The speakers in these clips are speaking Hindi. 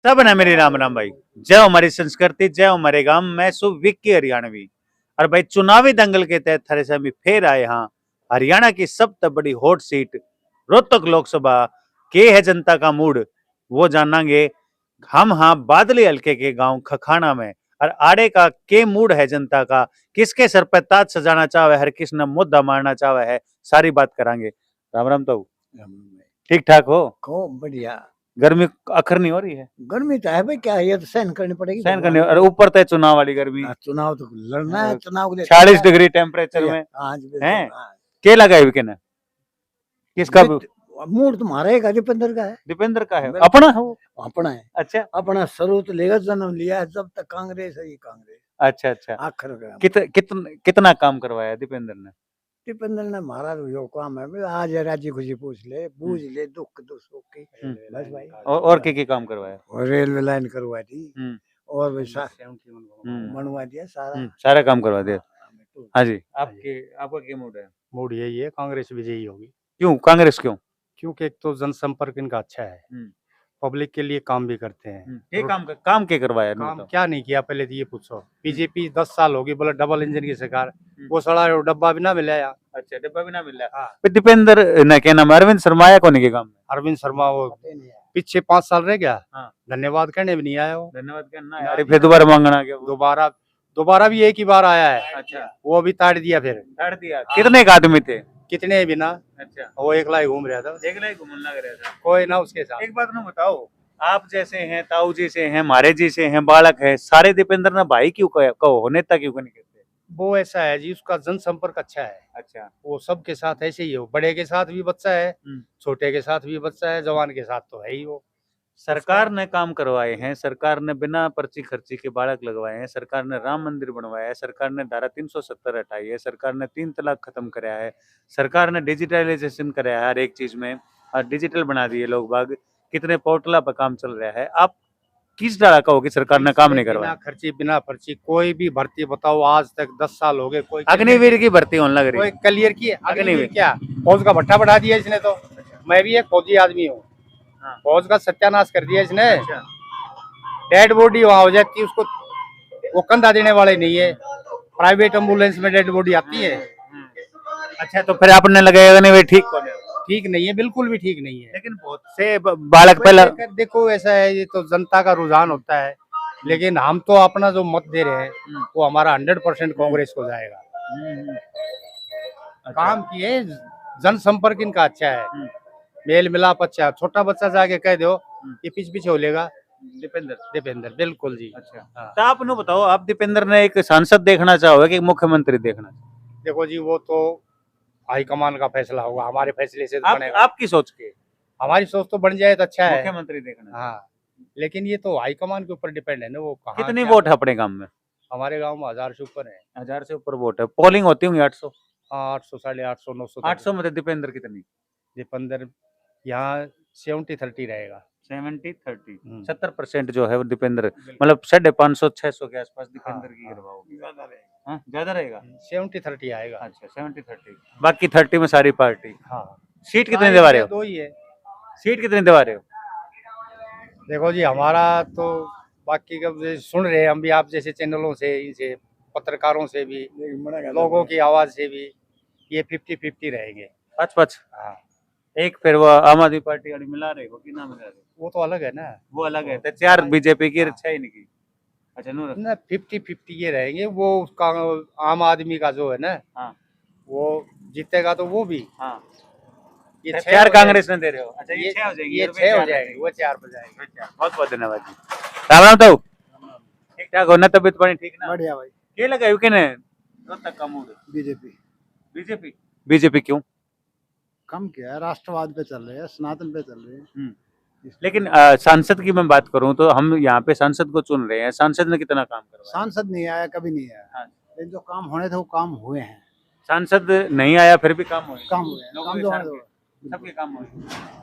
सब ना मेरी राम राम भाई। जय हो हमारी संस्कृति, जय हो हमारे गांव। मैं विक्की हरियाणवी। और भाई चुनावी दंगल के तहत थारे से हम फिर आए हाँ। हरियाणा की सबसे बड़ी हॉट सीट रोहतक लोकसभा के है जनता का मूड वो जानेंगे हम। हाँ, बादली हल्के के गांव खखाना में। और आड़े का के मूड है जनता का, किसके सर पे ताज सजाना चाहे, हर किसने मुद्दा मारना चाहे है, सारी बात करांगे। राम राम। तो ठीक ठाक हो? बढ़िया। गर्मी अखर नहीं हो रही है? गर्मी तो है भाई, क्या है, ये तो सहन करनी पड़ेगी। सहन करने और ऊपर तो चुनाव वाली गर्मी। चुनाव तो लड़ना है, चुनाव के लिए 40 डिग्री टेम्परेचर में हाँ जी है। हाँ। के लगा है विकेन? किसका? मूड तुम्हारा है, दीपेंद्र का है। दीपेंद्र का है, अपना है वो? अपना है। अच्छा, अपना शुरू तो लेगा, जन्म लिया है जब तक कांग्रेस है, ये कांग्रेस। अच्छा अच्छा। आखिर का कितना काम करवाया दीपेंद्र ने? दीपेंद्र ने हमारा जो काम है भाई, आज राजी खुशी पूछ ले, बूझ ले दुख दुख सुख की, बस भाई। और के काम करवाया? और रेलवे लाइन करवा दी, और वैसा बनवा दिया सारा। सारा काम करवा दिया। हाँ जी, आपका क्या मूड है? मूड यही है, कांग्रेस विजयी होगी। क्यों कांग्रेस क्यों? क्योंकि एक तो जनसंपर्क इनका अच्छा है, पब्लिक के लिए काम भी करते हैं। ये काम क्या करवाया? काम क्या नहीं किया पहले तो ये पूछो। बीजेपी 10 साल होगी, बोले डबल इंजन की सरकार, वो सड़ा डब्बा भी ना मिला यार। अच्छा, डब्बा भी ना मिला। दीपेंद्र ने क्या नाम, अरविंद शर्मा आया कौन के काम में? अरविंद शर्मा वो पीछे 5 साल रह गया, धन्यवाद कहने भी नहीं आया वो। धन्यवाद करना है। अरे फिर दोबारा मांगना आ गया। दोबारा भी एक ही बार आया है। अच्छा, वो भी ताड़ दिया, फिर ताड़ दिया। कितने का आदमी थे? कितने भी ना। अच्छा, वो एकला ही घूम रहा था, एकला ही घूमने लग रहा था, कोई ना उसके साथ। एक बात ना बताओ, आप जैसे हैं, ताऊ जी से हैं, मारे जी से हैं, बालक है, सारे दीपेंद्र ना भाई क्यों कहो, नेता क्यों नहीं कहते? वो ऐसा है जी, उसका जनसंपर्क अच्छा है। अच्छा, वो सबके साथ ऐसे ही हो, बड़े के साथ भी बच्चा है, छोटे के साथ भी बच्चा है, जवान के साथ तो है ही वो। सरकार ने काम करवाए हैं, सरकार ने बिना पर्ची खर्ची के बालक लगवाए हैं, सरकार ने राम मंदिर बनवाया है, सरकार ने धारा 370 हटाई है, सरकार ने 3 तलाक खत्म कराया है, सरकार ने डिजिटलाइजेशन कराया है हर एक चीज में, और डिजिटल बना दिए लोग बाग। कितने पोर्टल पर काम चल रहा है। आप किस तरह का हो कि सरकार ने काम नहीं करवाया? बिना खर्ची बिना पर्ची कोई भी भर्ती बताओ, आज तक 10 साल हो गए, कोई अग्निवीर की भर्ती होने लग रही कोई है। क्लियर की? अग्निवीर क्या, फौज का भट्टा बढ़ा दिया इसने तो। मैं भी एक फौजी आदमी हूँ, फौज का सत्यानाश कर दिया इसने। डेड बॉडी वहां हो जाती है, उसको वो कंधा देने वाले नहीं है। प्राइवेट एम्बुलेंस में डेड बॉडी आती है। अच्छा, तो फिर आपने लगाया नहीं, ठीक कौन है? ठीक नहीं है, बिल्कुल भी ठीक नहीं है। लेकिन बहुत से बालक पहले देखो ऐसा है, ये तो जनता का रुझान होता है, लेकिन हम तो अपना जो मत दे रहे हैं वो हमारा 100% कांग्रेस को जाएगा। काम किए, जनसंपर्क इनका अच्छा है, मेल मिलाप अच्छा है। छोटा बच्चा जाके कह दो ये पीछे हो लेगा। दीपेंद्र बिल्कुल जी। अच्छा, तो आप नु बताओ, आप दीपेंद्र ने एक सांसद देखना चाहोगे कि मुख्यमंत्री देखना? देखो जी, वो तो हाईकमान का फैसला होगा, हमारे फैसले से तो बनेगा। आपकी सोच के? हमारी सोच तो बन जाए तो अच्छा है, मुख्यमंत्री देखना। हाँ, लेकिन ये तो हाईकमान के ऊपर डिपेंड है ना, वो कहाँ कितनी वोट है अपने गांव में? हमारे गांव में 1000 से ऊपर है। 1000 से ऊपर वोट है। पोलिंग होती होंगी 800? 800, 850, 900। 800 में दीपेंद्र कितनी? दीपेंद्र यहाँ 70-30 रहेगा। 70-30, 70% जो है वो दीपेंद्र, मतलब 550-600 के आसपास दीपेंद्र की गिरवा होगी। ज्यादा रहेगा। 70-30 आएगा। अच्छा, 70-30, बाकी 30 में सारी पार्टी। हाँ। सीट कितनी दिवा रहे हो? 2 ही है। सीट कितनी दिवा रहे हो? देखो जी, हमारा तो बाकी का सुन रहे हैं हम भी, आप जैसे चैनलों से, इनसे, पत्रकारों से भी, लोगों की आवाज से भी, ये 50-50 रहेंगे। पच हाँ। एक फिर वो आम आदमी पार्टी वाली मिला रहे हो कि ना मिला रहे हो? वो तो अलग है ना, वो अलग है। तो 4 बीजेपी की, 6 इनकी। अच्छा, ना 50-50 ये रहेंगे। वो उसका आम आदमी का जो है ना, वो जीतेगा तो वो भी। ये 4 कांग्रेस ने दे रहे हो? अच्छा, ये 6 हो जाएंगे। ये 6 हो जाएंगे, वो 4 हो जाएंगे। बहुत बहुत धन्यवाद जी। राम राम। तो ठीक ठाक हो ना? तबियत पानी ठीक ना? बढ़िया भाई। ये लगा कि ने रोहतक का मूड? बीजेपी। बीजेपी क्यों? कम क्या है, राष्ट्रवाद पे चल रहे हैं, सनातन पे चल रहे हैं। लेकिन सांसद की मैं बात करूं तो हम यहाँ पे सांसद को चुन रहे हैं, सांसद ने कितना काम करवाया? सांसद नहीं आया, कभी नहीं आया, लेकिन जो काम होने थे वो काम हुए हैं। सांसद नहीं आया फिर भी काम हुए? काम हुए हैं, काम जो है सबके काम हुए।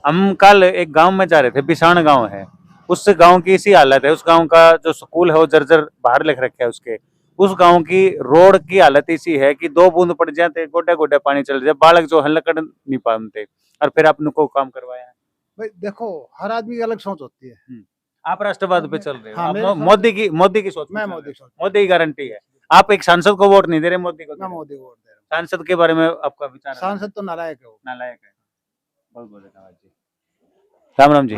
हम कल एक गांव में जा रहे थे, बिसाण गांव है, उस गांव की इसी हालत है। उस गांव का जो स्कूल है वो जर्जर बाहर लिख रखा है उसके। उस गांव की रोड की हालत इसी है कि 2 बूंद पड़ जाते गोड्डा गोड्डा पानी चल जाए, बालक जो है लकड़ नहीं पाते। और फिर आपने को काम करवाया है। भाई देखो, हर आदमी की अलग सोच होती है। आप राष्ट्रवाद पे चल रहे हो, हाँ, आप मेरे साथ- मोदी की सोच पे मैं चल रहे मोदी हो। सोच मोदी की गारंटी है। आप एक सांसद को वोट नहीं दे रहे, मोदी को दे मैं रहे हो। मोदी को वोट दे रहा सांसद के बारे में आपका विचार हूँ। है? सांसद तो नालायक है वो। नालायक है। बहुत बहुत धन्यवाद जी। राम राम जी।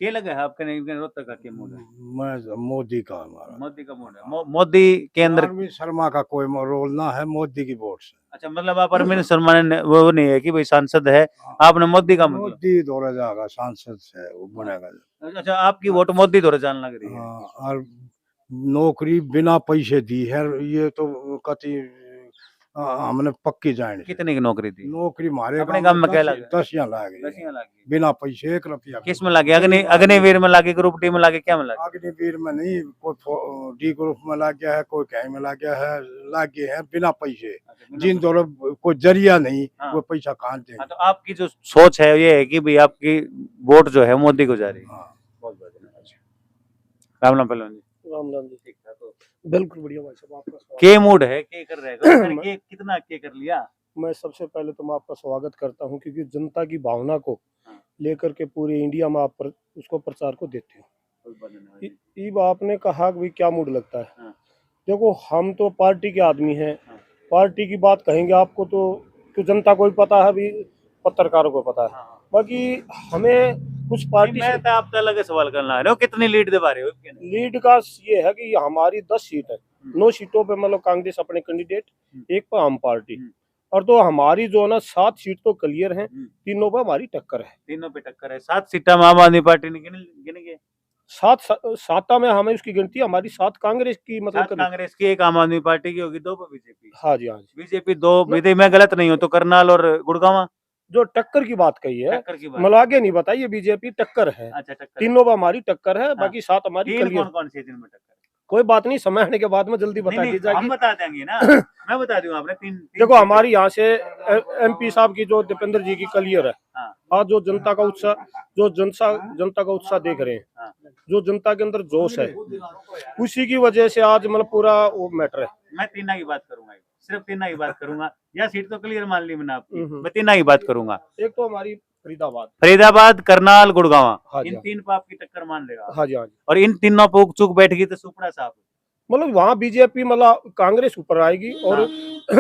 क्या लगा है आपके नहीं रोहतक का क्या मूड है? मैं मोदी का हमारा मोदी का मूड है। मोदी के अंदर अरविंद शर्मा का कोई रोल ना है, मोदी की वोट से। अच्छा, मतलब आप अरविंद शर्मा ने वो नहीं है कि भाई सांसद है, आपने मोदी का मतलब। मोदी दौड़े जाएगा, सांसद से वो बनेगा। अच्छा, आपकी वोट मोदी दौरे जान लग रही है। हाँ, और नौकरी बिना पैसे दी है, ये तो कति हमने पक्की जानी। कितने की नौकरी थी? नौकरी मारे अपने गांव में क्या लगा? 10 यहाँ लागे, 10 लागी। बिना पैसे 1 रुपया। किस में लागे? अग्निवीर में लागे, ग्रुप डी में लागे, क्या में लागे? अग्निवीर में नहीं, कोई डी ग्रुप में लग गया है, कोई कहीं में लग गया है, लागे है बिना पैसे। जिन दौड़े कोई जरिया नहीं, हाँ। कोई पैसा कहाँ देंगे। हाँ, तो आपकी जो सोच है ये है कि भाई आपकी वोट जो है मोदी को जा रही है। हाँ। बहुत बहुत धन्यवाद। राम राम पहलवान जी। राम राम जी। ठीक था तो बिल्कुल बढ़िया भाई साहब, आपका स्वागत। के मूड है, के कर रहे हो? के कितना के कर लिया? मैं सबसे पहले तो मैं आपका स्वागत करता हूं, क्योंकि जनता की भावना को हाँ। लेकर के पूरे इंडिया में आप उसको प्रचार को देते हो। बहुत बहुत धन्यवाद जी। अब आपने कहा कि भाई क्या मूड लगता है। हाँ। देखो, हम तो पार्टी के आदमी हैं, हाँ। पार्टी की बात कहेंगे आपको तो जनता को भी पता है, भी पत्रकारों को पता है। हाँ। बाकी हमें कुछ पार्टी मैं तो आपसे अलग सवाल करना है, कितनी लीड दे पा रहे हो? लीड का ये है कि हमारी 10 सीट है, 9 सीटों पे मतलब कांग्रेस अपने कैंडिडेट, एक पर आम पार्टी, और तो हमारी जो है ना 7 सीट तो क्लियर है, तीनों पे हमारी टक्कर है। तीनों पे टक्कर है। 7 सीटा में आम आदमी पार्टी ने गिने गए। 7 में हमें उसकी गिनती हमारी 7 कांग्रेस की, मतलब 7 कांग्रेस की, एक आम आदमी पार्टी की होगी, 2 पे बीजेपी। हाँ जी, हाँ जी। बीजेपी 2, यदि मैं गलत नहीं हूँ तो करनाल और गुड़गांव। जो टक्कर की बात कही है, टक्कर की बात। मतलब आगे नहीं बताइए, बीजेपी टक्कर है। अच्छा, टक्कर। तीनों पे हमारी टक्कर है, बाकी 7 हमारी तीन क्लियर। कौन कौन सी है जिनमें टक्कर? कोई बात नहीं, समय आने के बाद में जल्दी बता दी हम जाएगी। बता देंगे ना। मैं बता दूं आपने तीन देखो, हमारी यहाँ से एमपी साहब की जो दीपेंद्र जी की क्लियर है। हाँ। आज जो जनता का उत्साह देख रहे हैं, हाँ। जो जनता के अंदर जोश है, उसी की वजह से आज मतलब पूरा वो मैटर है। मैं तीना की बात करूंगा, सिर्फ तीना की बात करूंगा। या सीट तो क्लियर मान ली मैंने आपकी, हम्म। मैं तीना की बात करूंगा। एक तो हमारी फरीदाबाद, करनाल, गुड़गांव, हाँ जी, इन तीन पे आपकी टक्कर मान लेगा। हाँ जी, हाँ जी। और इन तीनों पे चुक बैठ गई तो सुपड़ा साहब, मतलब वहाँ बीजेपी, मतलब कांग्रेस ऊपर आएगी और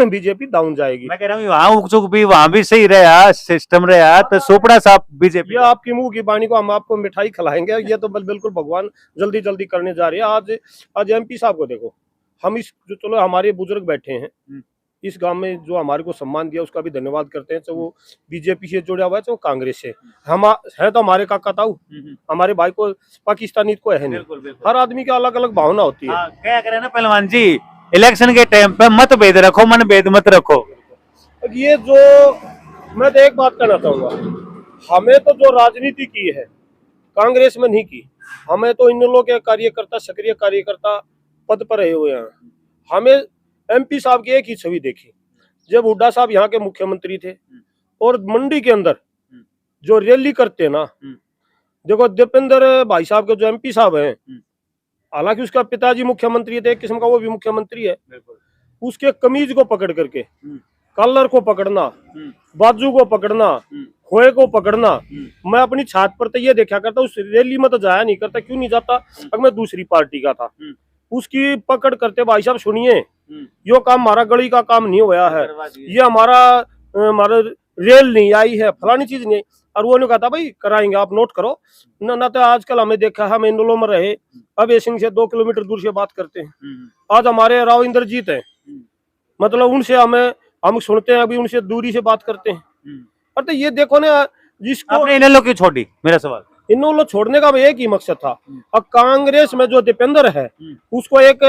बीजेपी डाउन जाएगी। मैं कह रहा हूँ वहाँ उकचुक भी वहाँ भी सही रहा, सिस्टम रहा, तो सुपड़ा साहब बीजेपी। ये आपकी मुंह की बाणी को हम आपको मिठाई खिलाएंगे, ये तो बिल्कुल भगवान जल्दी जल्दी करने जा रही है। आज एमपी साहब को देखो, हम इस जो चलो हमारे बुजुर्ग बैठे हैं इस गांव में, जो हमारे को सम्मान दिया उसका भी धन्यवाद करते हैं। चाहे वो बीजेपी से जुड़ा हुआ है, चाहे वो कांग्रेस से। हम है तो हमारे काका ताऊ, हमारे भाई को पाकिस्तानी को है नहीं। बिल्कुल, बिल्कुल। हर आदमी की अलग अलग भावना होती है। क्या करे ना पहलवान जी, इलेक्शन के टाइम पे मतभेद रखो, मनभेद मत रखो। ये जो मैं तो एक बात कहना चाहूंगा, हमें तो जो राजनीति की है कांग्रेस में नहीं की, हमें तो इन लोगों के कार्यकर्ता, सक्रिय कार्यकर्ता पद पर रहे हुए हैं। हमें एमपी साहब की एक ही छवि देखी, जब हुड्डा साहब यहाँ के मुख्यमंत्री थे और मंडी के अंदर जो रैली करते ना, देखो दीपेंद्र भाई साहब के जो एमपी साहब हैं, हालांकि उसका पिताजी मुख्यमंत्री थे, एक किस्म का वो भी मुख्यमंत्री है, उसके कमीज को पकड़ करके कॉलर को पकड़ना, बाजू को पकड़ना, खोए को पकड़ना, मैं अपनी छात पर तो ये देखा करता, उस रैली में तो जाया नहीं करता। क्यों नहीं जाता? अगर मैं दूसरी पार्टी का था, उसकी पकड़ करते, भाई साहब सुनिए, यो काम हमारा गली का काम नहीं हुआ है, ये हमारा रेल नहीं आई है, फलानी चीज नहीं। और वो ने कहा था भाई कराएंगे, आप नोट करो ना। तो आजकल हमें देखा, हम इंदौर में रहे, अब एसिंग से 2 किलोमीटर दूर से बात करते हैं। आज हमारे राव इंद्रजीत है, मतलब उनसे हम सुनते हैं, अभी उनसे दूरी से बात करते हैं। और तो ये देखो ना, जिसको आपने इन लोग क्यों छोड़ी, मेरा सवाल। इन लोगों छोड़ने का एक ही मकसद था। और कांग्रेस में जो दीपेंद्र है, उसको एक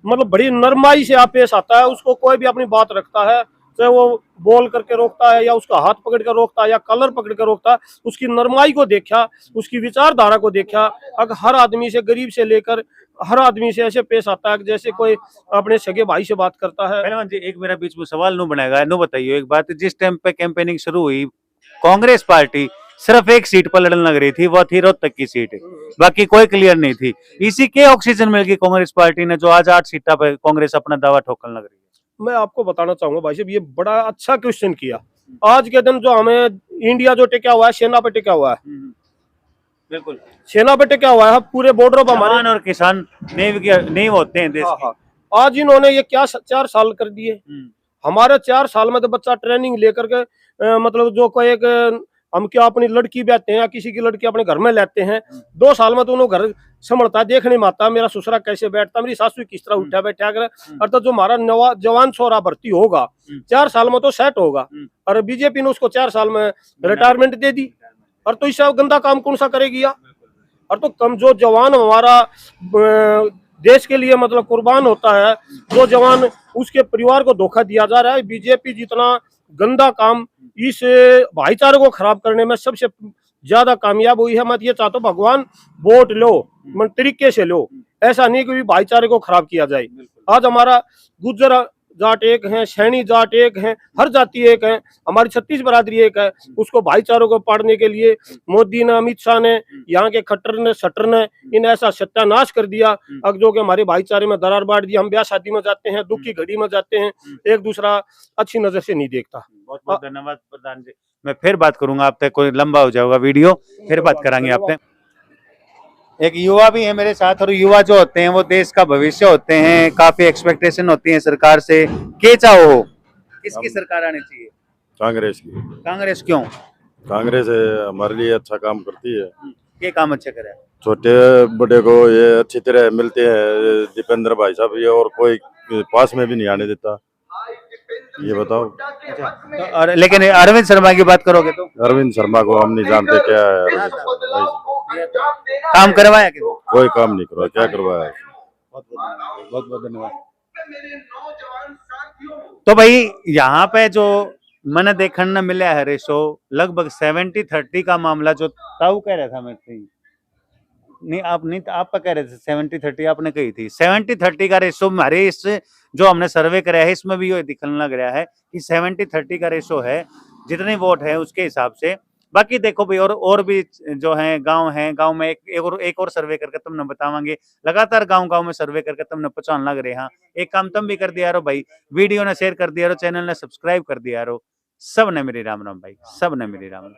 मतलब बड़ी नरमाई से आप पेश आता है। उसको कोई भी अपनी बात रखता है, चाहे वो बोल करके रोकता है, या उसका हाथ पकड़ कर रोकता है, या कलर पकड़ कर रोकता है, उसकी नरमाई को देखा, उसकी विचारधारा को देखा। अगर हर आदमी से, गरीब से लेकर हर आदमी से ऐसे पेश आता है जैसे कोई अपने सगे भाई से बात करता है। पहलवान जी, एक मेरा बीच में सवाल नो बनाएगा, नो बताइए एक बात। जिस टाइम पे कैंपेनिंग शुरू हुई, कांग्रेस पार्टी सिर्फ एक सीट पर लड़ने लग रही थी, वो थी रोहतक की सीट, बाकी कोई क्लियर नहीं थी। इसी के ऑक्सीजन मिल गई कांग्रेस पार्टी ने, जो आज 8 सीटा पे कांग्रेस अपना दावा ठोकने लग रही है। मैं आपको बताना चाहूंगा भाई साहब, ये बड़ा अच्छा क्वेश्चन किया। आज के दिन जो हमें इंडिया जो टिका हुआ है, सेना पे टिका हुआ है, बिल्कुल। सेना बेटे क्या हुआ है, पूरे बॉर्डर पर हमारे। जवान और किसान नहीं होते हैं देश हाँ, के। हाँ। आज इन्होंने ये क्या 4 साल कर दिए। हमारे 4 साल में तो बच्चा ट्रेनिंग लेकर के मतलब जो कोई एक हम क्या अपनी लड़की ब्याहते हैं या किसी की लड़की अपने घर में लेते हैं, 2 साल में तो उन्होंने घर संभलता है, देखने में आता मेरा ससुरा कैसे बैठता, मेरी सासू किस तरह उठा बैठा कर। अर्थात जो हमारा नवा जवान छोरा भर्ती होगा 4 साल में तो सेट होगा, और बीजेपी ने उसको 4 साल में रिटायरमेंट दे दी। और तो इससे गंदा काम कौन सा करेगी या? और तो कम जो जवान हमारा देश के लिए मतलब कुर्बान होता है, जो जवान उसके परिवार को धोखा दिया जा रहा है। बीजेपी जितना गंदा काम इस भाईचारे को खराब करने में सबसे ज्यादा कामयाब हुई है। मैं ये चाहता हूँ भगवान वोट लो, मन तरीके से लो, ऐसा नहीं कि भाईचारे को खराब किया जाए। आज हमारा गुर्जर जाट एक है, सैनी जाट एक है, हर जाति एक है, हमारी 36 बरादरी एक है। उसको भाईचारों को पाड़ने के लिए मोदी ने, अमित शाह ने, यहाँ के खट्टर ने, सट्टर ने इन ऐसा सत्यानाश कर दिया, अब जो कि हमारे भाईचारे में दरार बांट दी। हम ब्याह शादी में जाते हैं, दुख की घड़ी में जाते हैं, एक दूसरा अच्छी नजर से नहीं देखता। बहुत बहुत धन्यवाद प्रधान जी। मैं फिर बात करूंगा आप तक, कोई लंबा हो जाएगा वीडियो, फिर बात करांगे आप तक। एक युवा भी है मेरे साथ, और युवा जो होते हैं वो देश का भविष्य होते हैं, काफी एक्सपेक्टेशन होती है सरकार से। के चाहो किसकी सरकार आनी चाहिए? कांग्रेस की। कांग्रेस क्यों? कांग्रेस हमारे लिए अच्छा काम करती है, ये काम अच्छे करे? छोटे बड़े को ये अच्छी तरह मिलते हैं। दीपेंद्र भाई साहब ये और कोई पास में भी नहीं आने देता, ये बताओ। अच्छा, तो और लेकिन अरविंद शर्मा की बात करोगे तो? अरविंद शर्मा को हम नहीं जानते क्या है अरविंद शर्मा। काम करवाया कि कोई काम नहीं करवाया, क्या करवाया? बहुत बहुत धन्यवाद। तो भाई यहाँ पे जो मैंने देखने मिला है रेशो लगभग 70-30 का मामला जो ताऊ कह रहा था मैं नहीं, आप कह रहे थे 70-30, आपने कही थी 70-30 का रेशो हमारे इस जो हमने सर्वे कराया है इसमें भी ये दिखने लग रहा है कि 70-30 का रेशो है, जितने वोट है उसके हिसाब से। बाकी देखो भाई और भी जो है गांव में एक और सर्वे करके तुमने बतावांगे। लगातार गांव में सर्वे करके तुमने पहचान लग रहे हैं। एक काम तुम भी कर दिया रो भाई, वीडियो ने शेयर कर दिया रो, चैनल ने सब्सक्राइब कर दिया रो। सब ने मेरी राम राम भाई, सब ने मेरी राम राम।